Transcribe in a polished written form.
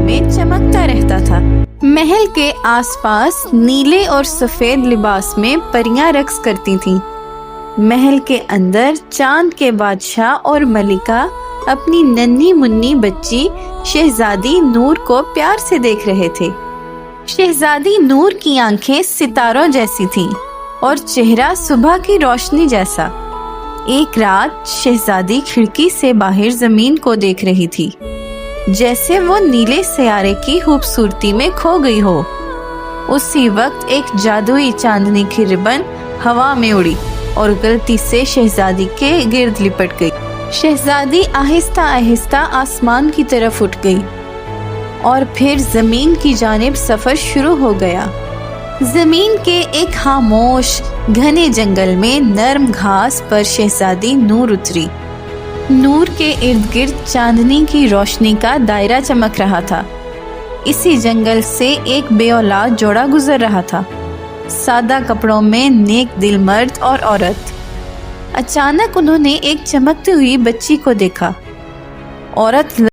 में चमकता रहता था। महल के आसपास नीले और सफेद लिबास में परियां रक्स करती थीं। महल के अंदर चांद के बादशाह और मलिका अपनी नन्ही मुन्नी बच्ची शहजादी नूर को प्यार से देख रहे थे। शहजादी नूर की आंखें सितारों जैसी थीं और चेहरा सुबह की रोशनी जैसा। एक रात शहजादी खिड़की से बाहर जमीन को देख रही थी, जैसे वो नीले सियारे की खूबसूरती में खो गई हो। उसी वक्त एक जादुई चांदनी की रिबन हवा में उड़ी और गलती से शहजादी के गिर्द लिपट गई। शहजादी आहिस्ता आहिस्ता आसमान की तरफ उठ गई और फिर जमीन की जानिब सफर शुरू हो गया। जमीन के एक खामोश घने जंगल में नरम घास पर शहजादी नूर उतरी। नूर के इर्द गिर्द चांदनी की रोशनी का दायरा चमक रहा था। इसी जंगल से एक बेऔलाद जोड़ा गुजर रहा था, सादा कपड़ों में नेक दिल मर्द और औरत। अचानक उन्होंने एक चमकती हुई बच्ची को देखा। औरत